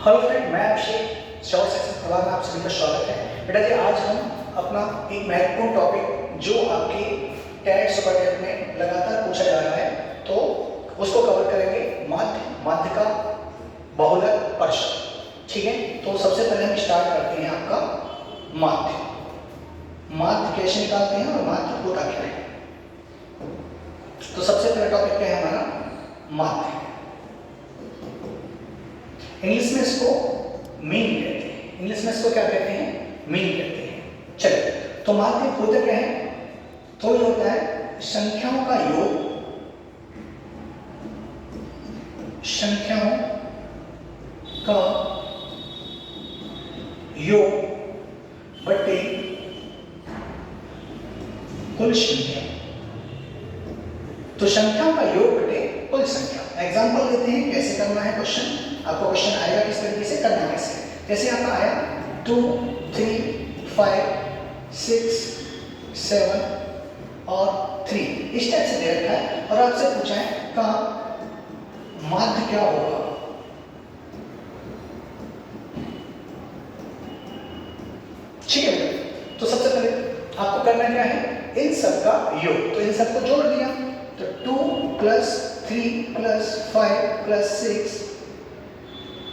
Hello friend, मैं अभिषेक short section प्रभाग में आप सभी का स्वागत है। बेटा जी, आज हम अपना एक महत्वपूर्ण टॉपिक जो आपके टैट सुपर टैट में लगातार पूछा जा रहा है, तो उसको कवर करेंगे। माध्य का बहुलक परिशुद्ध। ठीक है, तो सबसे पहले हम स्टार्ट करते हैं आपका माध्य कैसे निकालते हैं और माध्य होता क्या है। तो सबसे पहला टॉपिक क्या है हमारा, माध्य। इंग्लिश में इसको मीन कहते हैं। इंग्लिश में इसको क्या कहते हैं, मीन कहते हैं। चलिए, तो माध्य होता क्या है, तो ये होता है संख्याओं का योग, संख्याओं का योग बटे कुल संख्या। तो संख्याओं का योग बटे कुल संख्या। एग्जांपल लेते हैं कैसे करना है क्वेश्चन। आपको क्वेश्चन आएगा किस तरीके से करना कैसे। जैसे आपका आया 2, 3, 5, 6, 7 और 3 इस टाइप से दे रखा है और आपसे पूछा है का माध्य क्या होगा। ठीक है, तो सबसे पहले आपको करना क्या है, इन सब का योग। तो इन सबको जोड़ दिया, तो 2 + 3 + 5 + 6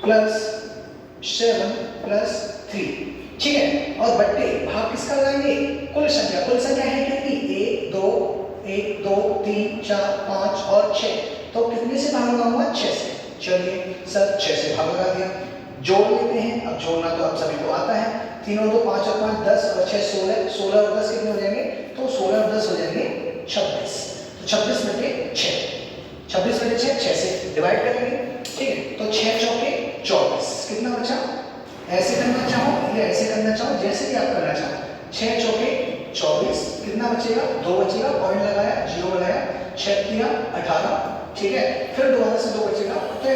+ 7 + 3। ठीक है, और बट्टे भाग किसका लगाएंगे, कुल संख्या। कुल संख्या है कितनी, 1 2 3 4 5 और 6। तो कितने से भाग लगाऊंगा, 6 से। चलिए सर 6 से भाग लगा दिया। जोड़ लेते हैं। अब जोड़ना तो आप सभी को आता है। 3 और 2 5 और 5 10 और 6 16। 16 और 10 कितने हो जाएंगे, तो 16 और 10 हो जाएंगे 26। तो 26 बटे 6, 26 बटे 6, 6 से डिवाइड करेंगे। ठीक है, तो 6 चौके 24। कितना बचा, ऐसे करना चाहो या ऐसे करना चाहो, जैसे भी आप करना चाहो। 6 चौके 24, कितना बचेगा, 2 बचेगा, पॉइंट लगाया, 0 लगाया, 6 किया 18। ठीक है, फिर दोबारा से 2 बचेगा, तो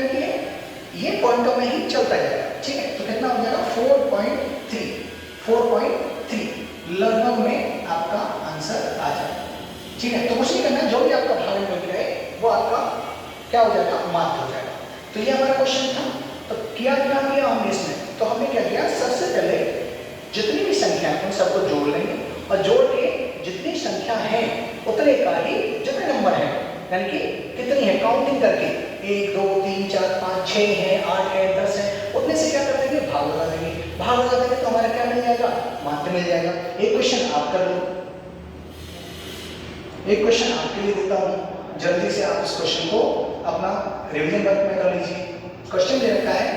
ये पॉइंटों में ही चलता जाएगा। ठीक है, तो कितना हो जाएगा 4.3 लगभग में आपका आंसर आ जाएगा। ठीक है, तो कुछ नहीं करना, जो भी आपका भाग मिल रहा है वो आपका क्या हो जाएगा, माध्य हो जाएगा। तो ये हमारा क्वेश्चन था। तो क्या हमने इसमें, तो हमने क्या किया, सबसे पहले जितनी भी संख्या है उन सबको जोड़ लेंगे और जोड़ के जितनी संख्या है उतने का ही जितने नंबर है, यानी कि कितनी है काउंटिंग करके 1 2 3 4 5 6 है, 8 है, 10 है, उतने से क्या कर देंगे, भाग लगा देंगे। भाग लगा देंगे तो हमारा क्या मिल जाएगा, माध्य मिल जाएगा। एक क्वेश्चन आप कर लो, एक क्वेश्चन आपके लिए देता हूं, जल्दी से आप इस क्वेश्चन को अपना रिवीजन वर्क में कर लीजिए। क्वेश्चन दे रखा है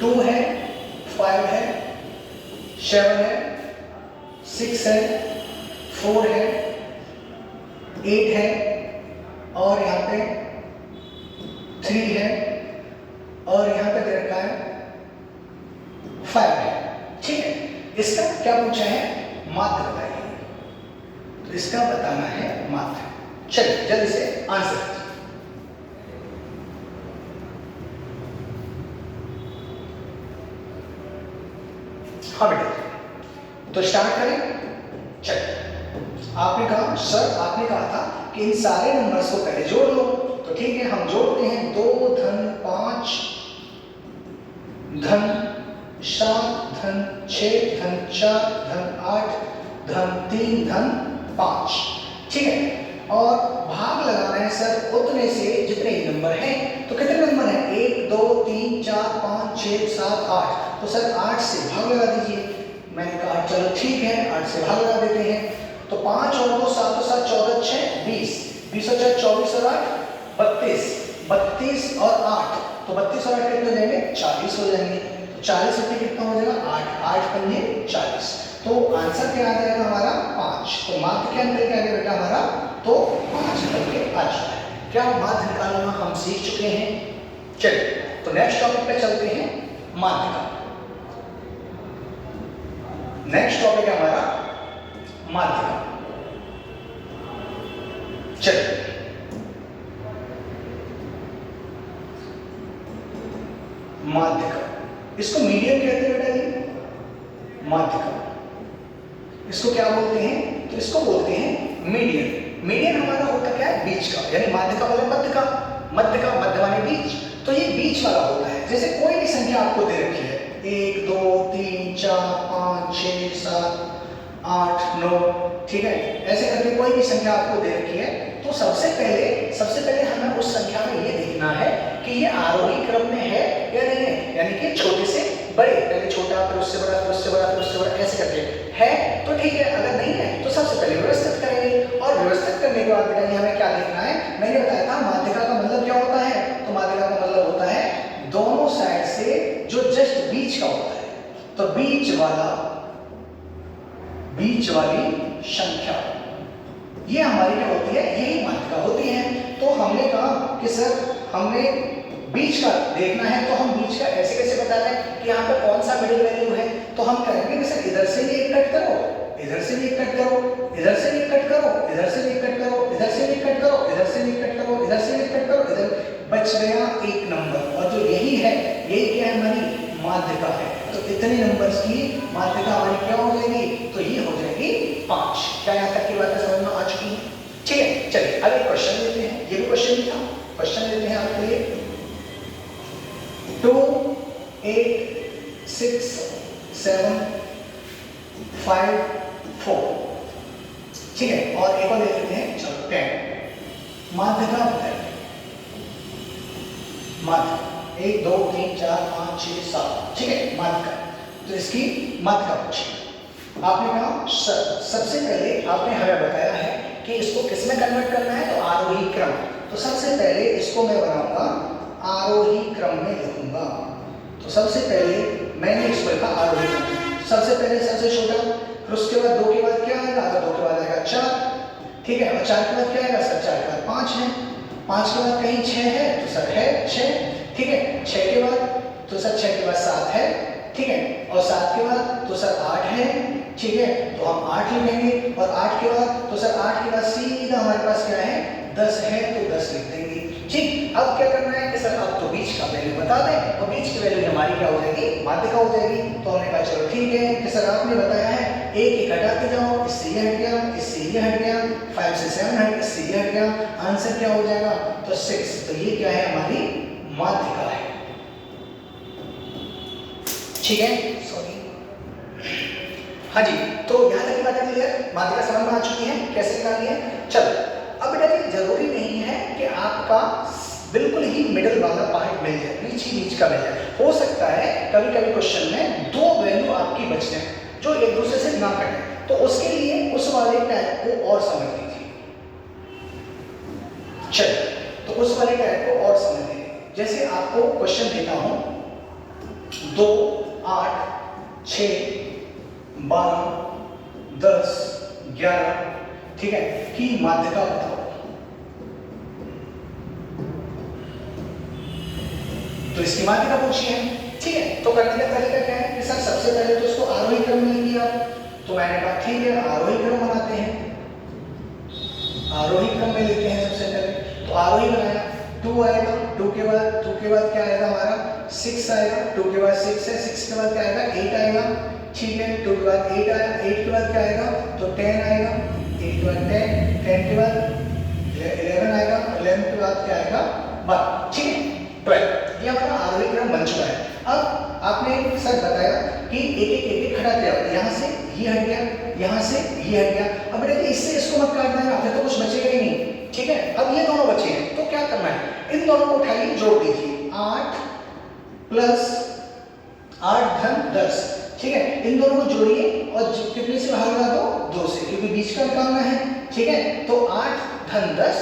2 है, 5 है, 7 है, 6 है, 4 है, 8 है और यहाँ पे 3 है और यहाँ पे दे रखा है 5 है। ठीक है, इसका क्या पूछा है, माध्य बताइए। तो इसका बताना है माध्य। चलिए जल्दी से आंसर कीजिए। हाँ बेटा, तो स्टार्ट करें। चलिए, आपने कहा सर, आपने कहा था कि इन सारे नंबर्स को पहले जोड़ लो। तो ठीक है, हम जोड़ते हैं। 2 धन 5 धन 7 धन 6 धन 4 धन 8 धन 3 धन 5। ठीक है, और भाग लगाना है सर उतने से जितने नंबर हैं। तो कितने नंबर हैं, 1 2 3 4 5 6 7 8। तो सर 8 से भाग लगा दीजिए। मैंने कहा चलो ठीक है, 8 से भाग लगा देते हैं। तो 5 और 2 7 और 7 14 6 20, 20 और 4 24 और 8 32, 32 और 8, तो 32 और 8 कितने हो जाएंगे, 40 हो जाएंगे। तो 40 बटे कितना हो जाएगा, 8, 8 पंजे 40। तो आंसर क्या आ जाएगा हमारा, 5। तो माध्य क्या निकल के आ गया बेटा हमारा, तो 5 निकल के आ जाता है। क्या माध्य निकालना हम सीख चुके हैं। चलिए, तो नेक्स्ट टॉपिक पे चलते हैं, माध्य का। नेक्स्ट टॉपिक है हमारा माध्य का। चलिए, माध्य का, इसको मीडियन कहते हैं बेटा जी, माध्य का। इसको क्या बोलते हैं, तो इसको बोलते हैं मीडियन। मीडियन हमारा होता क्या है, बीच का, यानी माध्य का मतलब मध्य का, मध्य का, मध्य माने बीच। तो ये बीच वाला होता है। जैसे कोई भी संख्या आपको दे रखी है 1 2 3 4 5 6 7 8 9, ठीक है, ऐसे करके कोई भी संख्या आपको दे रखी है, तो सबसे पहले हमें उस संख्या में ये देखना है कि ये आरोही क्रम में है या नहीं है, यानी कि छोटे से बड़े, पहले छोटा फिर उससे बड़ा फिर उससे बड़ा फिर उससे बड़ा ऐसे करके है तो ठीक है, अगर नहीं है तो सबसे पहले व्यवस्थित करेंगे। और व्यवस्थित करने के बाद बेटा ये हमें क्या देखना है, मैंने बताया था माध्यिका का मतलब क्या होता है, तो माध्यिका का मतलब होता है दोनों साइड से जो जस्ट बीच का होता है, तो बीच वाली संख्या, ये हमारी क्या होती है, यही माध्यिका होती है। तो हमने कहा कि सर हमने बीच का देखना है, तो हम बीच का ऐसे कैसे बता दें कि यहाँ पे कौन सा मिडिल वैल्यू है, तो हम करेंगे कि सर इधर से भी एक कट करो, इधर से भी एक कट करो, इधर से भी एक कट करो, इधर से भी एक कट करो, इधर से भी एक कट करो, इधर से भी एक कट करो, इधर से भी एक कट करो, इधर बच गया एक नंबर, और जो यही है, यही क्या है, हमारी माध्यिका है। तो इतने नंबर्स की माध्यिका हमारी क्या हो जाएगी, तो ये हो जाएगी 5। क्या यहाँ तक की बातें समझ में आ चुकी है? ठीक है, चलिए अब एक क्वेश्चन लेते हैं, ये भी क्वेश्चन ही था, क्वेश्चन लेते हैं आपके लिए 2 8 6 7 5 4, ठीक है, और एक और ले लेते हैं, चलो 10। माध्यिका बताइए, माध्यिका 1 2 3 4 5 6 7, ठीक है, माध्यिका। तो इसकी माध्यिका पूछिए। आपने कहा सर सबसे पहले आपने हमें बताया है कि इसको किस में कन्वर्ट करना है, तो आरोही क्रम। तो सबसे पहले इसको मैं बनाऊंगा आरोही क्रम में लिखूंगा। तो सबसे पहले मैंने इसको लिखा आरोही क्रम, सबसे पहले सबसे छोटा, फिर उसके बाद 2 के बाद क्या आएगा, तो 2 के बाद आएगा 4, ठीक है, और 4 के बाद क्या आएगा सर, 4 के बाद 5 है, 5 के बाद कहीं 6 है, तो सर है 6, ठीक है, 6 के बाद तो सर 6 के बाद 7 है, ठीक है, और 7 के बाद तो सर 8 है, ठीक है, तो हम 8 लिखेंगे, और 8 के बाद तो सर 8 के बाद सीधा हमारे पास क्या है, 10 है, तो 10 लिख देंगे। ठीक, अब क्या करना है कि सर अब तो बीच का वैल्यू बता दें, और बीच की वैल्यू हमारी क्या हो जाएगी, माध्यिका हो जाएगी। तो हमने कहा चलो ठीक है कि सर आपने बताया है एक एक घटाते जाओ, इससे ये हट गया, इससे ये हट गया, 5 से 7 हट, इससे ये हट गया, आंसर क्या हो जाएगा, तो 6। तो ये क्या है, हमारी माध्यिका है, ठीक है, सॉरी, हाँ जी। तो यहाँ तक की बातें क्लियर, माध्यिका समझ में आ चुकी है कैसे निकालनी है। चलो अब बेटा ये जरूरी नहीं है कि आपका बिल्कुल ही मिडिल वाला पार्ट मिल जाए, बीच ही बीच का मिल जाए, हो सकता है कभी कभी क्वेश्चन में 2 वैल्यू आपकी बच जाए जो एक दूसरे से ना कटे, तो उसके लिए उस वाले टाइप को और समझ लीजिए। चलिए, तो उस वाले टाइप को और समझ लीजिए। जैसे आपको क्वेश्चन देता हूं 2 8 6 12 10 11, ठीक है, की माध्यिका बताओ। तो इसकी माध्यिका पूछी है, ठीक है। तो करने का तरीका क्या है कि सर सबसे पहले तो इसको आरोही क्रम में लिखिए आप। तो मैंने कहा ठीक है, आरोही क्रम बनाते हैं, आरोही क्रम में लिखते हैं सबसे पहले। तो आरोही बनाया, 2 आएगा, 2 के बाद क्या आएगा हमारा, 6 आएगा, 2 के बाद 6 है, 6 के बाद क्या आएगा, 8 आएगा, ठीक है, 2 के बाद 8 आया, 8 के बाद क्या आएगा, तो 10 आएगा, 8 के बाद 10, 10 के बाद 11 आएगा, 11 के बाद क्या आएगा, 12, ठीक है, 12। ये हमारा आरोही क्रम बन चुका है। अब आपने सर बताया कि एक खड़ा किया, यहाँ से ये हट गया, यहाँ से ये हट गया। अब बेटा इससे इसको मत काट देना, फिर तो कुछ बचेगा ही नहीं, ठीक है। अब ये दोनों बचे हैं, तो क्या करना है, इन दोनों को उठाइए, जोड़ दीजिए, 8 प्लस 8 धन 10, ठीक है, इन दोनों को जोड़िए और कितने से बाहर लगा दो, 2 से, क्योंकि बीच का निकालना है, ठीक है। तो 8 धन 10,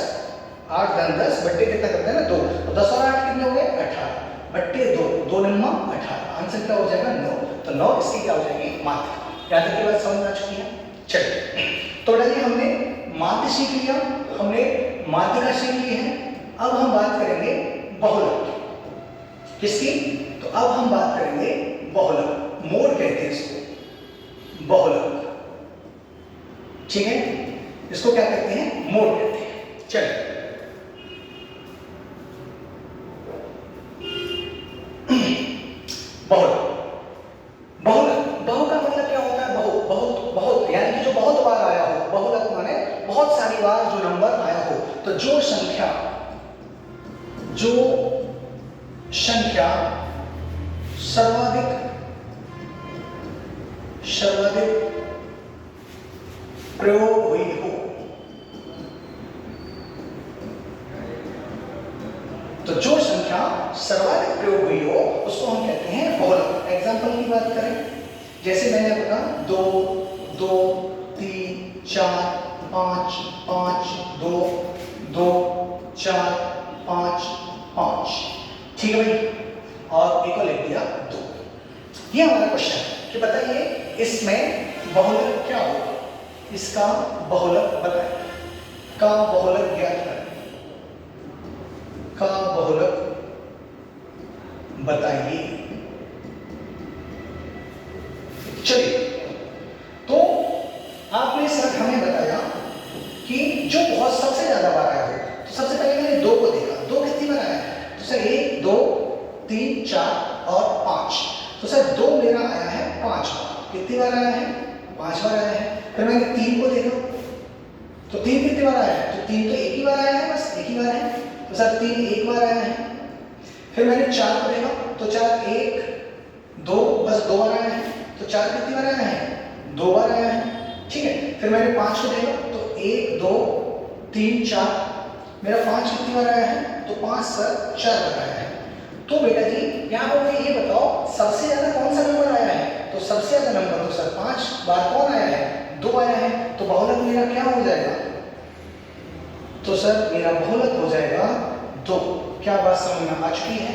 8 धन 10 बट्टे कितना करते हैं ना, 2, तो 10 और 8 कितने हो गए, 18 बट्टे 2, 2 9 18, आंसर क्या हो जाएगा, 9। तो 9 इसकी क्या हो जाएगी, माध्यिका। यहाँ तक की बात समझ में आ चुकी है। चलिए, तो बेटा हमने माध्य सीख लिया, हमने माध्यिका सीख ली है। अब हम बात करेंगे बहुलक, किसकी, तो अब हम बात करेंगे बहुलक, मोड कहते हैं इसको, बहुलक, ठीक है, इसको क्या कहते हैं, मोड कहते हैं। चलिए, बहुलक, बहु का मतलब क्या होता है, बहुत यानी कि जो बहुत बार आया हो, बहुलक माने बहुत सारी बार जो नंबर आया हो। तो जो संख्या सर्वाधिक प्रयोग हुई हो। तो जो संख्या सर्वाधिक प्रयोग हुई हो उसको हम कहते हैं बहुलक। एग्जाम्पल की बात करें, जैसे मैंने बताया 2 2 3 4 5 5 2 2 4 5 5, ठीक है भाई, और एक को लिख दिया 2। ये हमारा क्वेश्चन है कि बताइए इसमें बहुलक क्या होगा, इसका बहुलक बताइए, का बहुलक ज्ञात करें, का बहुलक बताइए। चलिए, तो आपने सर हमें बताया कि जो बहुत सबसे ज्यादा बार आया हो, तो सबसे पहले मैंने 2 को देखा, 2 कितनी बार आया है, तो सर 1 2 3 4 और 5, तो सर 2 मेरा आया है 5 बार। कितनी बार आया है? 5 बार आया है। फिर मैंने 3 को देखा, तो 3 कितनी बार आया है, तो 3 तो एक ही बार आया है, बस एक ही बार है, तो सर 3 एक बार आया है। फिर मैंने 4 को देखा, तो 4 1 2 बस 2 बार आया है, तो 4 कितनी बार आया है, 2 बार आया है, ठीक है। फिर मैंने 5 को देखा, तो 1 2 3 4, मेरा 5 कितनी बार आया है, तो 5 सर 4 बार आया है। तो बेटा जी यहाँ पर मुझे ये बताओ सबसे ज्यादा कौन सा नंबर आया है, तो सबसे ज्यादा नंबर तो सर 5 बार कौन आया है, 2 आया है, तो बहुलक मेरा क्या हो जाएगा, तो सर मेरा बहुलक हो जाएगा 2। क्या बात समझ में आ चुकी है?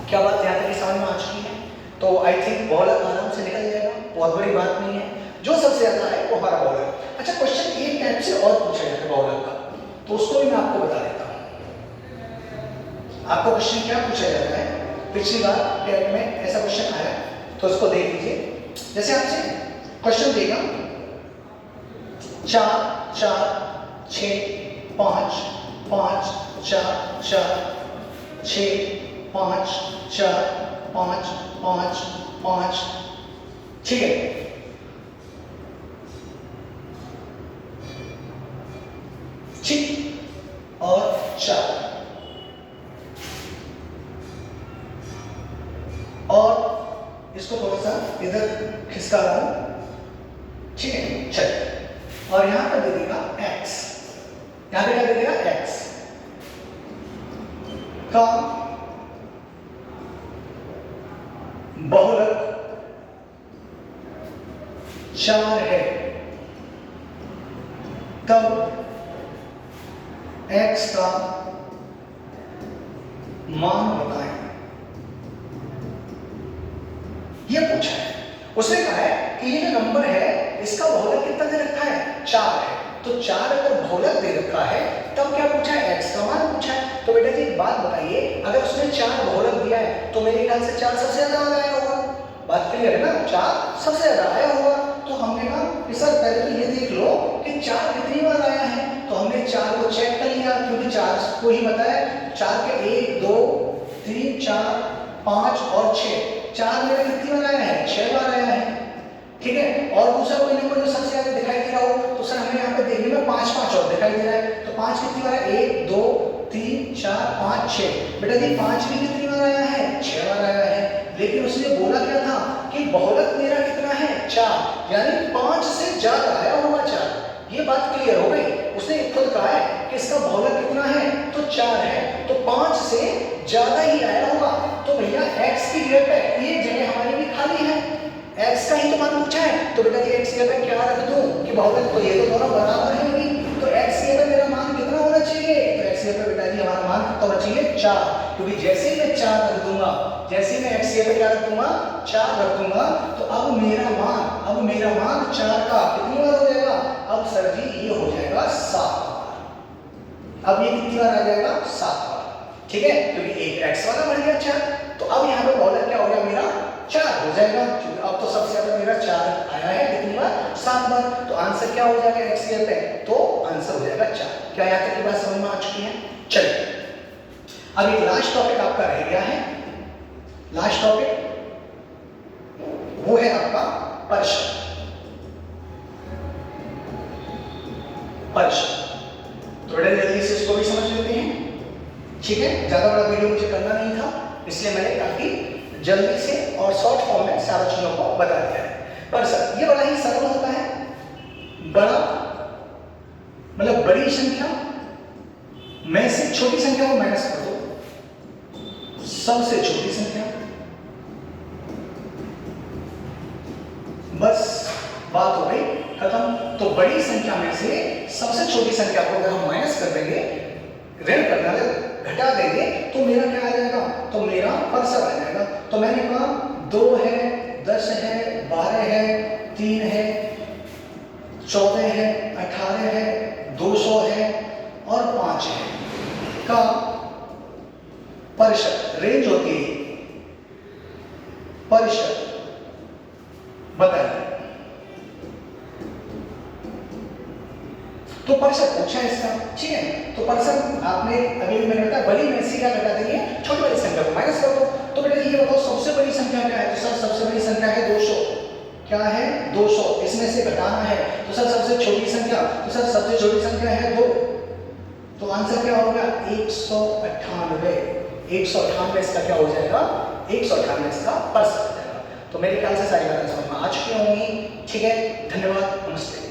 क्या बात यहाँ तक समझ में आ चुकी है? तो आई थिंक बहुलक आराम से निकल जाएगा, बहुत बड़ी बात नहीं है, जो सबसे ज्यादा है वो हमारा बहुलक। अच्छा, क्वेश्चन एक टाइप से और पूछा जाता है बहुलक का, तो उसको भी मैं आपको बता देता हूँ। आपको क्वेश्चन क्या पूछा जाता है, पिछली बार टेट में ऐसा क्वेश्चन आया, तो उसको देख लीजिए। जैसे आपसे क्वेश्चन देगा 4 4 6 5 5 4 4 6 5 4 5 5 5, ठीक है। 6 और 4, और इसको थोड़ा सा इधर खिसका रहा हूं, ठीक है। चलिए, और यहां पर दे देगा x, यहां पे क्या दे देगा x का बहुलक 4 है, तब x का मान बताएं। ये पूछा है, उसने कहा है कि ये जो नंबर है इसका बहुलक कितना दे रखा है, 4 है, तो 4 अगर बहुलक दे रखा है तब क्या पूछा है, x का मान पूछा है। तो बेटा जी एक बात बताइए, अगर उसने 4 बहुलक दिया है तो मेरे ख्याल से 4 सबसे ज्यादा आया होगा, बात क्लियर है ना, 4 सबसे ज्यादा आया होगा। तो हमने कहा कि सर पहले तो ये देख लो कि 4 कितनी बार आया है, तो हमने 4 को चेक कर लिया, क्योंकि 4 को ही बताया, 4 के 1 2 3 4 5 और 6, 4 मेरा कितनी बार आया है, 6 बार आया है, ठीक है। और दूसरा कोई नंबर जो सबसे ज्यादा दिखाई दे रहा हो, तो सर हमें यहाँ पे देखने में 5 5 और दिखाई दे रहा है, तो 5 कितनी बार है, 1 2 3 4 5 6, बेटा जी 5 भी कितनी बार आया है, 6 बार आया है। लेकिन उसने बोला क्या था कि बहुलक मेरा कितना है, 4, यानी 5 से ज्यादा आया होगा 4। ये बात क्लियर हो गई, उसने खुद कहा है कि इसका बहुलक कितना है, तो 4 है, तो 5 से ज्यादा ही आया होगा। तो भैया x की जगह पे ये जगह हमारी भी खाली है, x का ही तो मान पूछा है, तो बेटा जी x की जगह पे क्या रख दूं कि बहुलक, तो ये तो दोनों बराबर है भी, तो x की जगह मेरा मान कितना होना चाहिए, तो x की जगह पे बेटा जी हमारा मान कितना होना चाहिए, 4, क्योंकि जैसे ही मैं 4 रख दूंगा, जैसे ही मैं x की जगह पे क्या रख दूंगा, 4 रख दूंगा, तो अब मेरा मान 4 का कितनी बार हो जाएगा, अब सर जी ये हो जाएगा 7 बार। अब ये कितनी बार आ जाएगा, 7 बार, ठीक है, क्योंकि एक x वाला बढ़ गया 4, तो अब यहाँ पे बहुलक क्या हो गया मेरा, 4 हो जाएगा, क्योंकि अब तो सबसे ज्यादा मेरा 4 आया है, कितनी बार, 7 बार, तो आंसर क्या हो जाएगा x की पे, तो आंसर हो जाएगा 4। क्या यहाँ तक की बात समझ में आ चुकी है? चलिए, अब एक लास्ट टॉपिक आपका रह गया है, लास्ट टॉपिक वो है आपका पर्शन। थोड़ा जल्दी से इसको भी समझ लेते हैं, ठीक है। ज्यादा बड़ा वीडियो मुझे करना नहीं था, इसलिए मैंने काफी जल्दी से और शॉर्ट फॉर्म में सारा चीजों को बता दिया है। पर सर ये बड़ा ही सरल होता है, बड़ा मतलब बड़ी संख्या में से छोटी संख्या को माइनस कर दो, सबसे छोटी संख्या, बस बात हो गई खत्म। तो बड़ी संख्या में से सबसे छोटी संख्या को अगर हम माइनस कर देंगे, ऋण करना घटा देंगे, तो मेरा क्या आ जाएगा, तो मेरा परसर आ जाएगा। तो मैंने कहा 2 है, 10 है, 12 है, 3 है, 14 है, 18 है, 200 है और 5 है का परिशत रेंज होती है, परिशत बताइए। तो परसेंट पूछा है इसका, ठीक है। तो परसेंट आपने अभी मैंने बताया बड़ी में से क्या घटा देंगे, छोटी वाली संख्या को माइनस कर दो। तो बेटा ये बताओ सबसे बड़ी संख्या क्या है, तो सर सबसे बड़ी संख्या है 200, क्या है 200, इसमें से घटाना है। तो सर सबसे छोटी संख्या, तो सर सबसे छोटी संख्या है 2, तो आंसर क्या होगा 198। 198 इसका क्या हो जाएगा, 198 इसका परसेंट हो जाएगा। तो मेरे ख्याल से सारी बातें समझ में आ चुकी होंगी, ठीक है। धन्यवाद, नमस्ते।